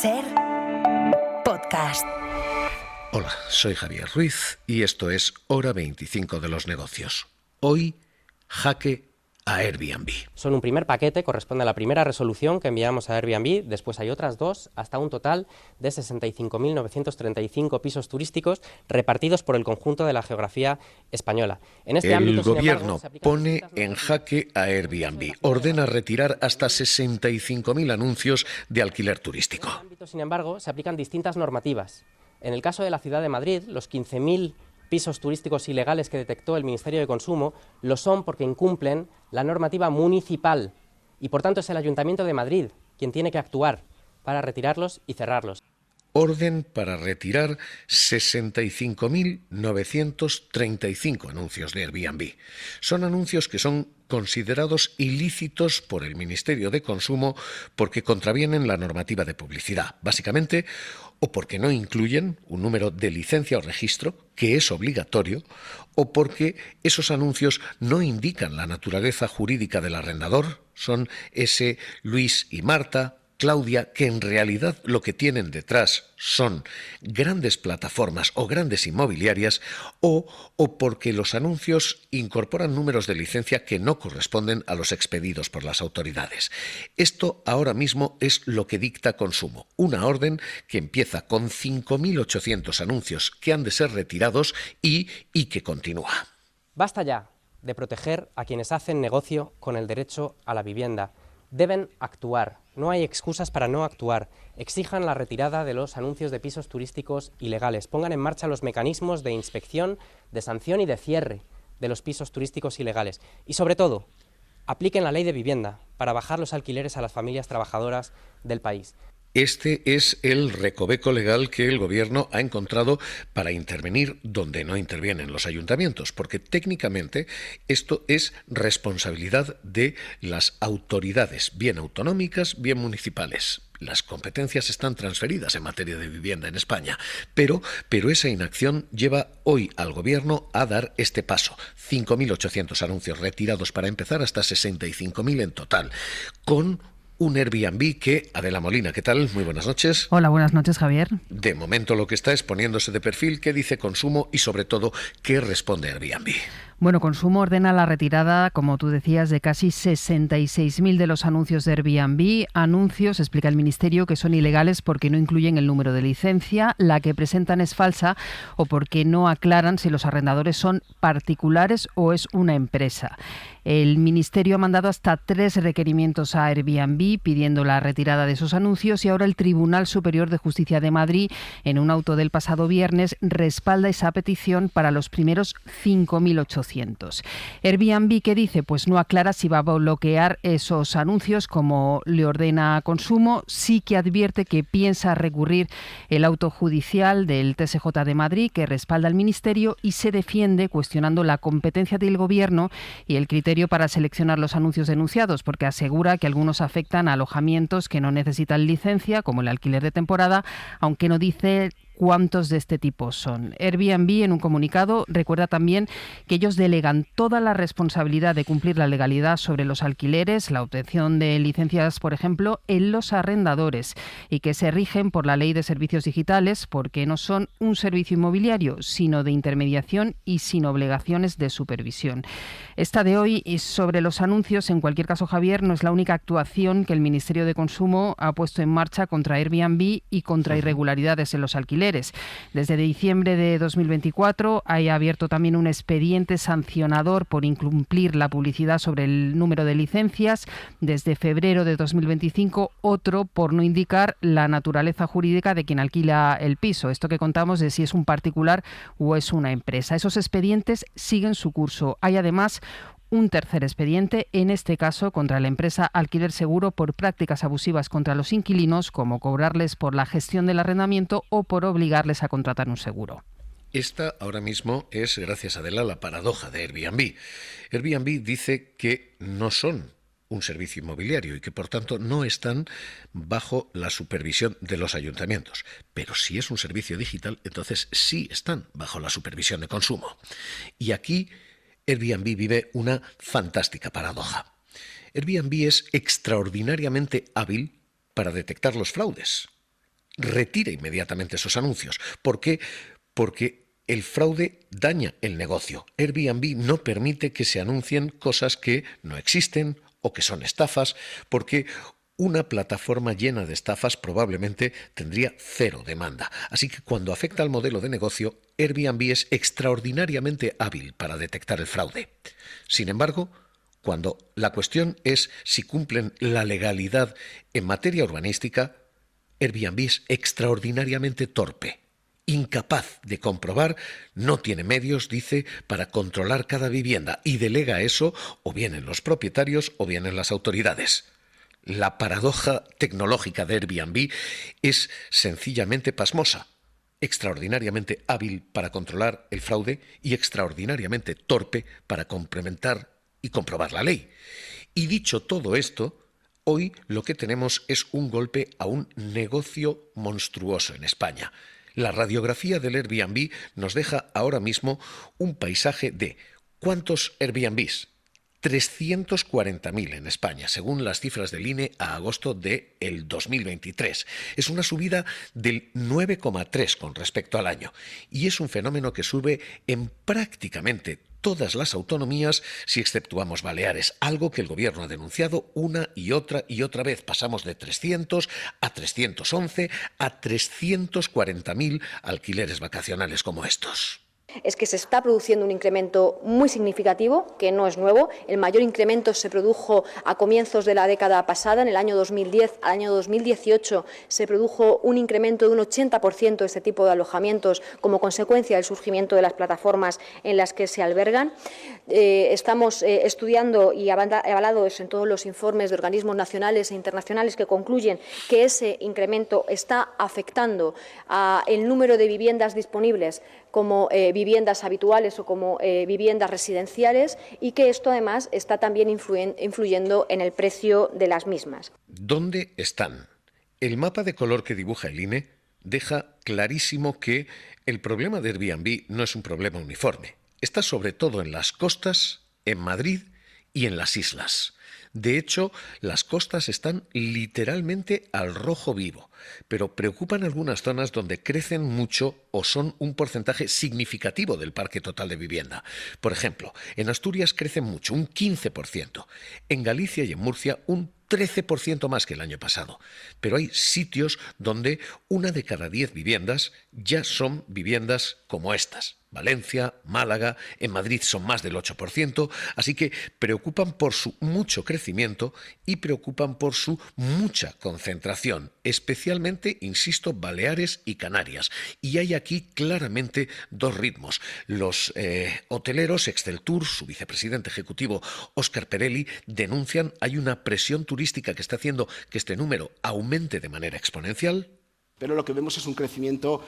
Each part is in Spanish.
SER Podcast. Hola, soy Javier Ruiz y esto es Hora 25 de los negocios. Hoy, jaque a Airbnb. Son un primer paquete, corresponde a la primera resolución que enviamos a Airbnb, después hay otras dos, hasta un total de 65.935 pisos turísticos repartidos por el conjunto de la geografía española. En este ámbito, El gobierno pone en jaque a Airbnb, ordena retirar hasta 65.000 anuncios de alquiler turístico. En este ámbito, sin embargo, se aplican distintas normativas. En el caso de la ciudad de Madrid, los 15.000 pisos turísticos ilegales que detectó el Ministerio de Consumo lo son porque incumplen la normativa municipal y por tanto es el Ayuntamiento de Madrid quien tiene que actuar para retirarlos y cerrarlos. Orden para retirar 65.935 anuncios de Airbnb. Son anuncios que son considerados ilícitos por el Ministerio de Consumo porque contravienen la normativa de publicidad, básicamente, o porque no incluyen un número de licencia o registro, que es obligatorio, o porque esos anuncios no indican la naturaleza jurídica del arrendador, son ese Luis y Marta, Claudia, que en realidad lo que tienen detrás son grandes plataformas o grandes inmobiliarias, o porque los anuncios incorporan números de licencia que no corresponden a los expedidos por las autoridades. Esto ahora mismo es lo que dicta Consumo, una orden que empieza con 5.800 anuncios que han de ser retirados y que continúa. Basta ya de proteger a quienes hacen negocio con el derecho a la vivienda. Deben actuar. No hay excusas para no actuar. Exijan la retirada de los anuncios de pisos turísticos ilegales. Pongan en marcha los mecanismos de inspección, de sanción y de cierre de los pisos turísticos ilegales. Y sobre todo, apliquen la ley de vivienda para bajar los alquileres a las familias trabajadoras del país. Este es el recoveco legal que el gobierno ha encontrado para intervenir donde no intervienen los ayuntamientos, porque técnicamente esto es responsabilidad de las autoridades, bien autonómicas, bien municipales. Las competencias están transferidas en materia de vivienda en España, pero esa inacción lleva hoy al gobierno a dar este paso. 5.800 anuncios retirados para empezar, hasta 65.000 en total, con un Airbnb que, Adela Molina, ¿qué tal? Muy buenas noches. Hola, buenas noches, Javier. De momento lo que está es poniéndose de perfil, qué dice Consumo y sobre todo, qué responde Airbnb. Bueno, Consumo ordena la retirada, como tú decías, de casi 66.000 de los anuncios de Airbnb. Anuncios, explica el Ministerio, que son ilegales porque no incluyen el número de licencia, la que presentan es falsa o porque no aclaran si los arrendadores son particulares o es una empresa. El Ministerio ha mandado hasta 3 requerimientos a Airbnb pidiendo la retirada de esos anuncios y ahora el Tribunal Superior de Justicia de Madrid, en un auto del pasado viernes, respalda esa petición para los primeros 5.800. Airbnb, ¿qué dice? Pues no aclara si va a bloquear esos anuncios como le ordena Consumo. Sí que advierte que piensa recurrir el auto judicial del TSJ de Madrid que respalda al Ministerio y se defiende cuestionando la competencia del Gobierno y el criterio para seleccionar los anuncios denunciados, porque asegura que algunos afectan a alojamientos que no necesitan licencia, como el alquiler de temporada, aunque no dice cuántos de este tipo son. Airbnb, en un comunicado, recuerda también que ellos delegan toda la responsabilidad de cumplir la legalidad sobre los alquileres, la obtención de licencias, por ejemplo, en los arrendadores y que se rigen por la Ley de Servicios Digitales porque no son un servicio inmobiliario, sino de intermediación y sin obligaciones de supervisión. Esta de hoy y sobre los anuncios, en cualquier caso, Javier, no es la única actuación que el Ministerio de Consumo ha puesto en marcha contra Airbnb y contra irregularidades en los alquileres. Desde diciembre de 2024 ha abierto también un expediente sancionador por incumplir la publicidad sobre el número de licencias. Desde febrero de 2025 otro por no indicar la naturaleza jurídica de quien alquila el piso. Esto que contamos de si es un particular o es una empresa. Esos expedientes siguen su curso. Hay además un tercer expediente, en este caso contra la empresa Alquiler Seguro por prácticas abusivas contra los inquilinos, como cobrarles por la gestión del arrendamiento o por obligarles a contratar un seguro. Esta ahora mismo es, gracias a Adela, la paradoja de Airbnb. Airbnb dice que no son un servicio inmobiliario y que por tanto no están bajo la supervisión de los ayuntamientos. Pero si es un servicio digital, entonces sí están bajo la supervisión de Consumo. Y aquí Airbnb vive una fantástica paradoja. Airbnb es extraordinariamente hábil para detectar los fraudes. retire inmediatamente esos anuncios. ¿Por qué? Porque el fraude daña el negocio. Airbnb no permite que se anuncien cosas que no existen o que son estafas, porque una plataforma llena de estafas probablemente tendría cero demanda. Así que cuando afecta al modelo de negocio, Airbnb es extraordinariamente hábil para detectar el fraude. Sin embargo, cuando la cuestión es si cumplen la legalidad en materia urbanística, Airbnb es extraordinariamente torpe, incapaz de comprobar, no tiene medios, dice, para controlar cada vivienda y delega eso o bien en los propietarios o bien en las autoridades. La paradoja tecnológica de Airbnb es sencillamente pasmosa, extraordinariamente hábil para controlar el fraude y extraordinariamente torpe para complementar y comprobar la ley. Y dicho todo esto, hoy lo que tenemos es un golpe a un negocio monstruoso en España. La radiografía del Airbnb nos deja ahora mismo un paisaje de ¿cuántos Airbnbs? 340.000 en España, según las cifras del INE a agosto del 2023. Es una subida del 9,3 con respecto al año. Y es un fenómeno que sube en prácticamente todas las autonomías si exceptuamos Baleares, algo que el Gobierno ha denunciado una y otra vez. Pasamos de 300 a 311 a 340.000 alquileres vacacionales como estos. Es que se está produciendo un incremento muy significativo, que no es nuevo. El mayor incremento se produjo a comienzos de la década pasada, en el año 2010 al año 2018 se produjo un incremento de un 80% de este tipo de alojamientos como consecuencia del surgimiento de las plataformas en las que se albergan. Estamos estudiando y avalados en todos los informes de organismos nacionales e internacionales que concluyen que ese incremento está afectando al número de viviendas disponibles como viviendas habituales o como viviendas residenciales y que esto además está también influyendo en el precio de las mismas. ¿Dónde están? El mapa de color que dibuja el INE deja clarísimo que el problema de Airbnb no es un problema uniforme. Está sobre todo en las costas, en Madrid y en las islas. De hecho, las costas están literalmente al rojo vivo, pero preocupan algunas zonas donde crecen mucho o son un porcentaje significativo del parque total de vivienda. Por ejemplo, en Asturias crecen mucho, un 15%. En Galicia y en Murcia, un 13% más que el año pasado. Pero hay sitios donde 1 de cada 10 viviendas ya son viviendas como estas. Valencia, Málaga, en Madrid son más del 8%, así que preocupan por su mucho crecimiento y preocupan por su mucha concentración, especialmente, insisto, Baleares y Canarias. Y hay aquí claramente dos ritmos. Los hoteleros, Exceltur, su vicepresidente ejecutivo Óscar Perelli, denuncian hay una presión turística que está haciendo que este número aumente de manera exponencial. Pero lo que vemos es un crecimiento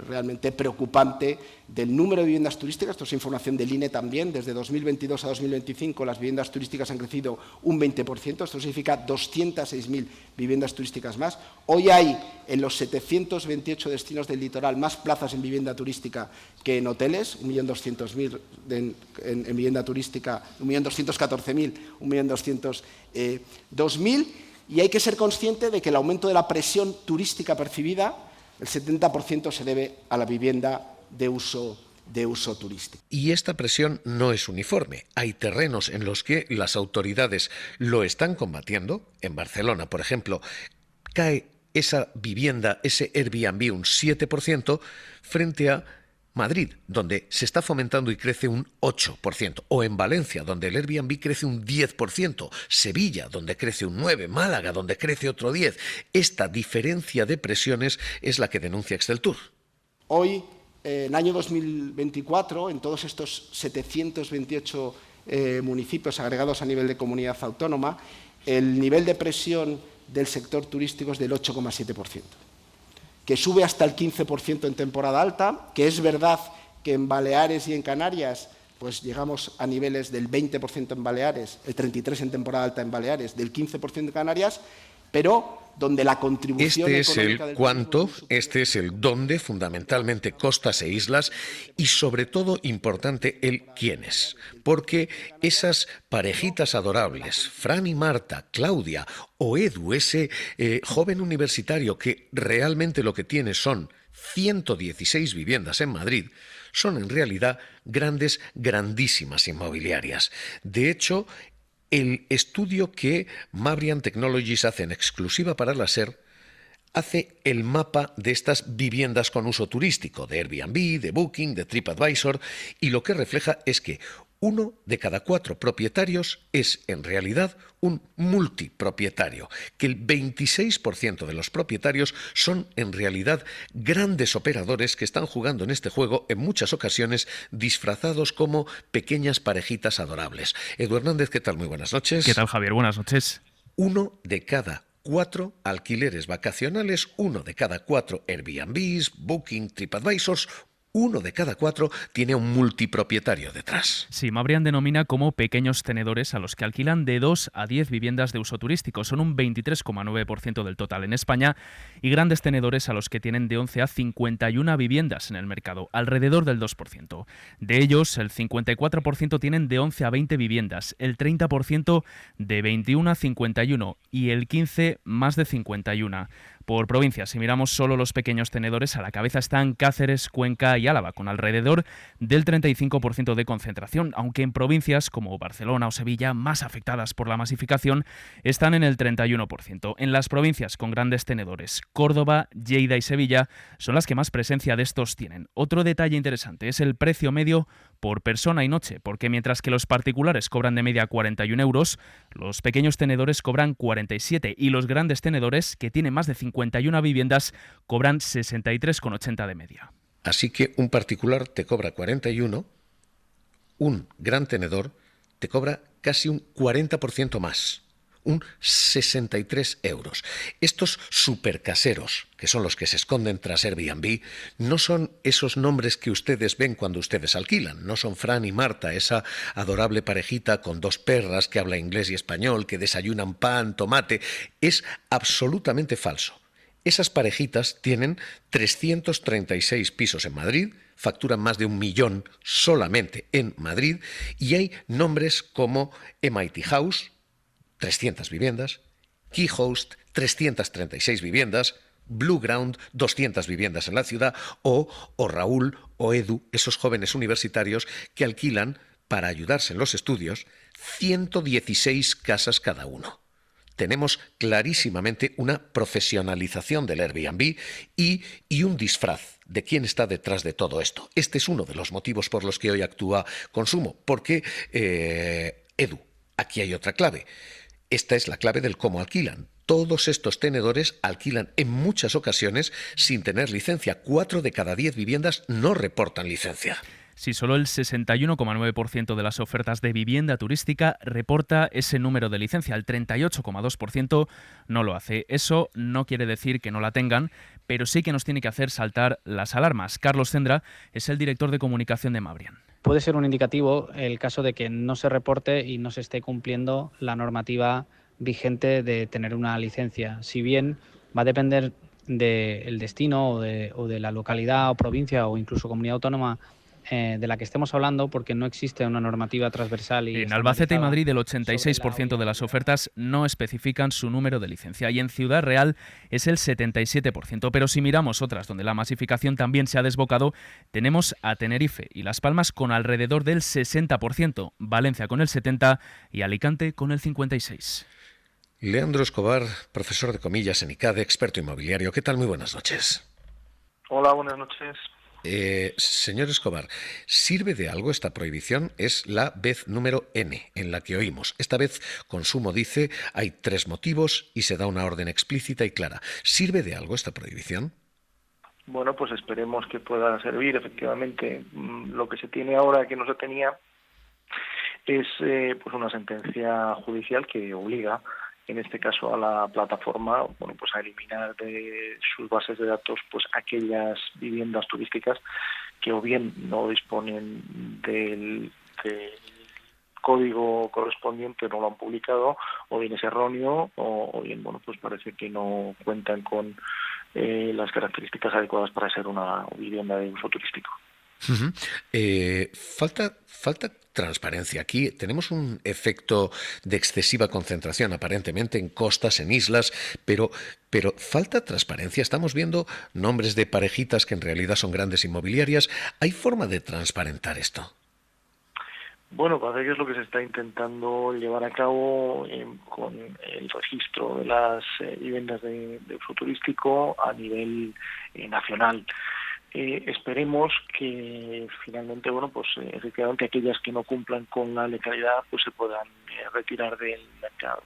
realmente preocupante del número de viviendas turísticas. Esto es información del INE también. Desde 2022 a 2025 las viviendas turísticas han crecido un 20%. Esto significa 206.000 viviendas turísticas más. Hoy hay en los 728 destinos del litoral más plazas en vivienda turística que en hoteles, 1.200.000 en vivienda turística, 1.214.000, 1.202.000. Y hay que ser consciente de que el aumento de la presión turística percibida, el 70% se debe a la vivienda de uso turístico. Y esta presión no es uniforme. Hay terrenos en los que las autoridades lo están combatiendo. En Barcelona, por ejemplo, cae esa vivienda, ese Airbnb, un 7% frente a Madrid, donde se está fomentando y crece un 8%, o en Valencia, donde el Airbnb crece un 10%, Sevilla, donde crece un 9%, Málaga, donde crece otro 10%. Esta diferencia de presiones es la que denuncia Exceltur. Hoy, en el año 2024, en todos estos 728 municipios agregados a nivel de comunidad autónoma, el nivel de presión del sector turístico es del 8,7%. Que sube hasta el 15% en temporada alta, que es verdad que en Baleares y en Canarias pues llegamos a niveles del 20% en Baleares, el 33% en temporada alta en Baleares, del 15% en Canarias, pero donde la contribución Este es económica el del cuánto, turismo este es el dónde, fundamentalmente costas e islas, y sobre todo importante el quiénes, porque esas parejitas adorables, Fran y Marta, Claudia o Edu, ese joven universitario que realmente lo que tiene son 116 viviendas en Madrid, son en realidad grandísimas inmobiliarias. De hecho, el estudio que Mabrian Technologies hace en exclusiva para la SER hace el mapa de estas viviendas con uso turístico, de Airbnb, de Booking, de TripAdvisor, y lo que refleja es que 1 de cada 4 propietarios es en realidad un multipropietario, que el 26% de los propietarios son en realidad grandes operadores que están jugando en este juego en muchas ocasiones disfrazados como pequeñas parejitas adorables. Edu Hernández, ¿qué tal? Muy buenas noches. ¿Qué tal, Javier? Buenas noches. 1 de cada 4 alquileres vacacionales, 1 de cada 4 Airbnbs, Booking, TripAdvisors, 1 de cada 4 tiene un multipropietario detrás. Sí, Mabrian denomina como pequeños tenedores a los que alquilan de 2 a 10 viviendas de uso turístico. Son un 23,9% del total en España, y grandes tenedores a los que tienen de 11 a 51 viviendas en el mercado, alrededor del 2%. De ellos, el 54% tienen de 11 a 20 viviendas, el 30% de 21 a 51 y el 15% más de 51. Por provincias, si miramos solo los pequeños tenedores, a la cabeza están Cáceres, Cuenca y Álava, con alrededor del 35% de concentración, aunque en provincias como Barcelona o Sevilla, más afectadas por la masificación, están en el 31%. En las provincias con grandes tenedores, Córdoba, Lleida y Sevilla, son las que más presencia de estos tienen. Otro detalle interesante es el precio medio por persona y noche, porque mientras que los particulares cobran de media 41 euros, los pequeños tenedores cobran 47 y los grandes tenedores, que tienen más de 51 viviendas, cobran 63,80 de media. Así que un particular te cobra 41, un gran tenedor te cobra casi un 40% más, un 63 euros. Estos supercaseros, que son los que se esconden tras Airbnb, no son esos nombres que ustedes ven cuando ustedes alquilan. No son Fran y Marta, esa adorable parejita con 2 perras que habla inglés y español, que desayunan pan, tomate. Es absolutamente falso. Esas parejitas tienen 336 pisos en Madrid, facturan más de 1 millón solamente en Madrid, y hay nombres como MIT House, 300 viviendas, Keyhost, 336 viviendas, Blue Ground, 200 viviendas en la ciudad, o Raúl o Edu, esos jóvenes universitarios que alquilan, para ayudarse en los estudios, 116 casas cada uno. Tenemos clarísimamente una profesionalización del Airbnb y un disfraz de quién está detrás de todo esto. Este es uno de los motivos por los que hoy actúa Consumo, porque, Edu, aquí hay otra clave. Esta es la clave del cómo alquilan. Todos estos tenedores alquilan en muchas ocasiones sin tener licencia. 4 de cada 10 viviendas no reportan licencia. Si solo el 61,9% de las ofertas de vivienda turística reporta ese número de licencia, el 38,2% no lo hace. Eso no quiere decir que no la tengan, pero sí que nos tiene que hacer saltar las alarmas. Carlos Cendra es el director de comunicación de Mabrian. Puede ser un indicativo el caso de que no se reporte y no se esté cumpliendo la normativa vigente de tener una licencia. Si bien va a depender del destino o de la localidad o provincia o incluso comunidad autónoma de la que estemos hablando, porque no existe una normativa transversal. En Albacete y Madrid el 86% de las ofertas no especifican su número de licencia, y en Ciudad Real es el 77%. Pero si miramos otras donde la masificación también se ha desbocado, tenemos a Tenerife y Las Palmas con alrededor del 60%, Valencia con el 70% y Alicante con el 56%. Leandro Escobar, profesor de comillas en ICADE, experto inmobiliario. ¿Qué tal? Muy buenas noches. Hola, buenas noches. Señor Escobar, ¿sirve de algo esta prohibición? Es la vez número N en la que oímos. Esta vez Consumo dice hay 3 motivos y se da una orden explícita y clara. ¿Sirve de algo esta prohibición? Bueno, pues esperemos que pueda servir. Efectivamente, lo que se tiene ahora que no se tenía es pues una sentencia judicial que obliga, en este caso a la plataforma, bueno, pues a eliminar de sus bases de datos pues aquellas viviendas turísticas que o bien no disponen del código correspondiente no lo han publicado, o bien es erróneo, o bien, bueno, pues parece que no cuentan con las características adecuadas para ser una vivienda de uso turístico. Uh-huh. Falta transparencia. Aquí tenemos un efecto de excesiva concentración, aparentemente, en costas, en islas, pero falta transparencia. Estamos viendo nombres de parejitas que en realidad son grandes inmobiliarias. ¿Hay forma de transparentar esto? Bueno, parece que es lo que se está intentando llevar a cabo con el registro de las viviendas de uso turístico a nivel nacional. Esperemos que finalmente, bueno, pues efectivamente aquellas que no cumplan con la legalidad pues se puedan retirar del mercado.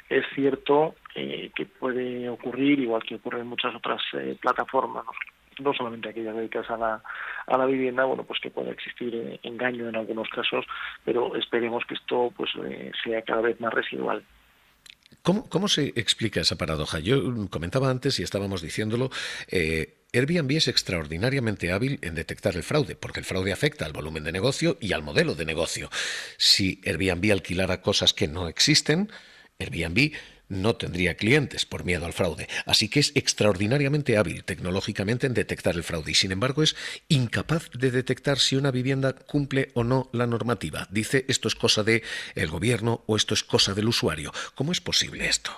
Es cierto que puede ocurrir, igual que ocurre en muchas otras plataformas, no solamente aquellas dedicadas a la vivienda, bueno, pues que pueda existir engaño en algunos casos, pero esperemos que esto pues sea cada vez más residual. ¿Cómo se explica esa paradoja? Yo comentaba antes y estábamos diciéndolo, Airbnb es extraordinariamente hábil en detectar el fraude, porque el fraude afecta al volumen de negocio y al modelo de negocio. Si Airbnb alquilara cosas que no existen, Airbnb no tendría clientes por miedo al fraude. Así que es extraordinariamente hábil tecnológicamente en detectar el fraude y, sin embargo, es incapaz de detectar si una vivienda cumple o no la normativa. Dice, esto es cosa del gobierno o esto es cosa del usuario. ¿Cómo es posible esto?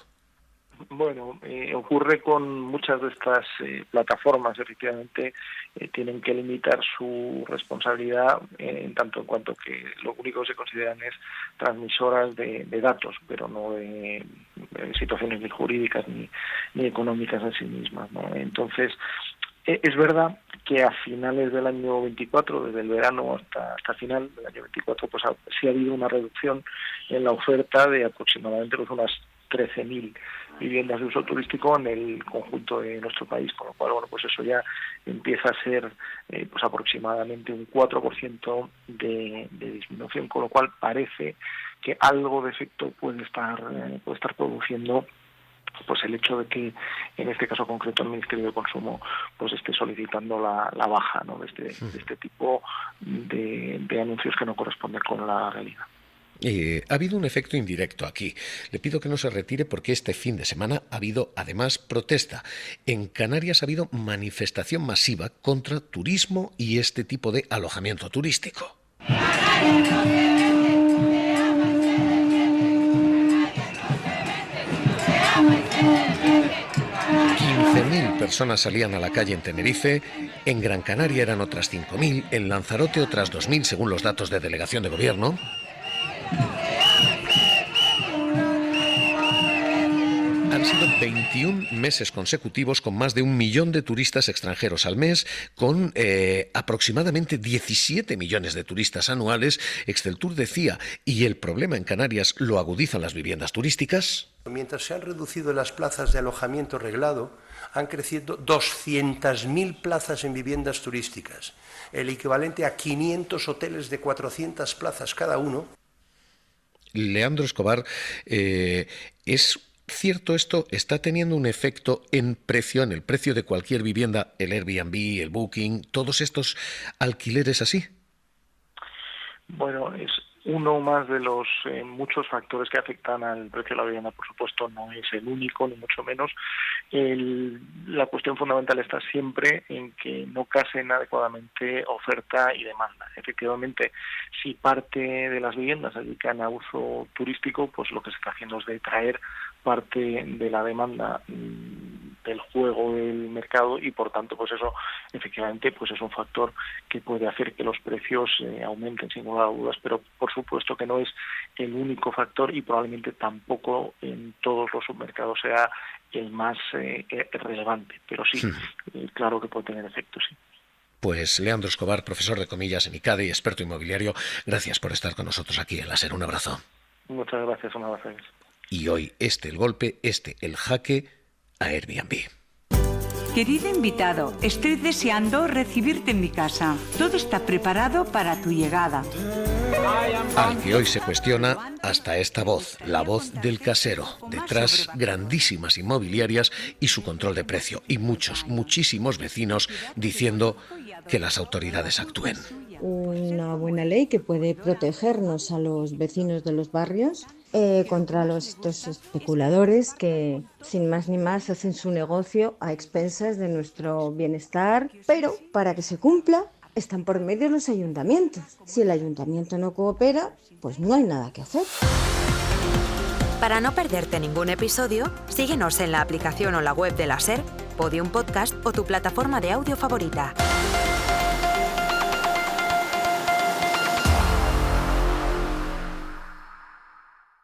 Bueno, ocurre con muchas de estas plataformas, efectivamente, tienen que limitar su responsabilidad en tanto en cuanto que lo único que se consideran es transmisoras de datos, pero no de situaciones ni jurídicas ni económicas en sí mismas, ¿no? Entonces, es verdad que a finales del año 24, desde el verano hasta final del año 24, pues sí ha habido una reducción en la oferta de aproximadamente pues, unas 13.000 viviendas de uso turístico en el conjunto de nuestro país, con lo cual, bueno, pues eso ya empieza a ser pues aproximadamente un 4% de disminución, con lo cual parece que algo de efecto puede estar produciendo pues el hecho de que en este caso concreto el Ministerio de Consumo pues esté solicitando la baja, ¿no?, de este tipo de anuncios que no corresponden con la realidad. Ha habido un efecto indirecto aquí. Le pido que no se retire porque este fin de semana ha habido además protesta. En Canarias ha habido manifestación masiva contra turismo y este tipo de alojamiento turístico. 15.000 personas salían a la calle en Tenerife, en Gran Canaria eran otras 5.000, en Lanzarote otras 2.000 según los datos de delegación de gobierno. Han sido 21 meses consecutivos con más de 1 millón de turistas extranjeros al mes, con aproximadamente 17 millones de turistas anuales. Exceltur decía, ¿y el problema en Canarias lo agudizan las viviendas turísticas? Mientras se han reducido las plazas de alojamiento reglado, han crecido 200.000 plazas en viviendas turísticas, el equivalente a 500 hoteles de 400 plazas cada uno. Leandro Escobar, ¿es cierto esto? ¿Está teniendo un efecto en el precio de cualquier vivienda, el Airbnb, el Booking, todos estos alquileres así? Bueno, es uno más de los muchos factores que afectan al precio de la vivienda. Por supuesto, no es el único, ni mucho menos. La cuestión fundamental está siempre en que no casen adecuadamente oferta y demanda. Efectivamente, si parte de las viviendas se dedican a uso turístico, pues lo que se está haciendo es detraer parte de la demanda del juego del mercado y por tanto pues eso efectivamente pues es un factor que puede hacer que los precios aumenten sin lugar a dudas, pero por supuesto que no es el único factor y probablemente tampoco en todos los submercados sea el más relevante, pero sí, claro que puede tener efecto, sí. Pues Leandro Escobar, profesor de comillas en ICADE y experto inmobiliario, gracias por estar con nosotros aquí en La SER. Un abrazo. Muchas gracias, un abrazo. Y hoy el golpe, el jaque a Airbnb. Querido invitado, estoy deseando recibirte en mi casa. Todo está preparado para tu llegada. Al que hoy se cuestiona hasta esta voz, la voz del casero, detrás grandísimas inmobiliarias y su control de precio. Y muchísimos vecinos diciendo, que las autoridades actúen. Una buena ley que puede protegernos a los vecinos de los barrios contra estos especuladores que, sin más ni más, hacen su negocio a expensas de nuestro bienestar, pero para que se cumpla están por medio los ayuntamientos. Si el ayuntamiento no coopera, pues no hay nada que hacer. Para no perderte ningún episodio, síguenos en la aplicación o la web de la SER, Podium Podcast o tu plataforma de audio favorita.